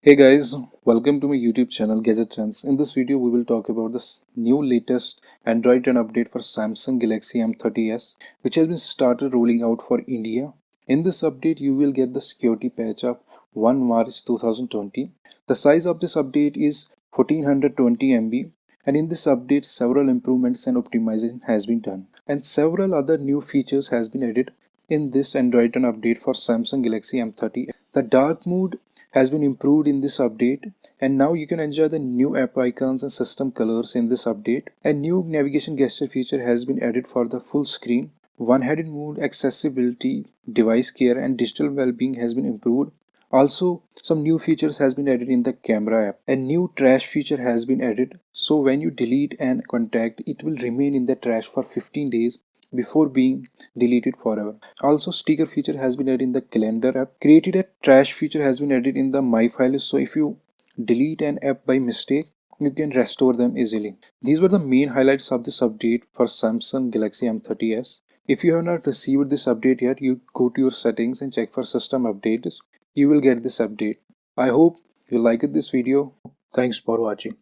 Hey guys, welcome to my YouTube channel Gadget Trends. In this video, we will talk about this new latest Android 10 update for Samsung Galaxy M30s, which has been started rolling out for India. In this update, you will get the security patch of 1 March 2020. The size of this update is 1420 MB, and in this update, several improvements and optimization has been done, and several other new features has been added in this Android 10 update for Samsung Galaxy M30. The dark mode has been improved in this update, and now you can enjoy the new app icons and system colors in this update. A new navigation gesture feature has been added for the full screen. One-headed mode, accessibility, device care, and digital well-being has been improved. Also, some new features has been added in the camera app. A new trash feature has been added, so when you delete an contact, it will remain in the trash for 15 days before being deleted forever. Also, sticker feature has been added in the calendar app. Created a trash feature has been added in the my files, so if you delete an app by mistake, you can restore them easily. These were the main highlights of this update for Samsung Galaxy M30s. If you have not received this update yet, you go to your settings and check for system updates. You will get this update. I hope you liked this video. Thanks for watching.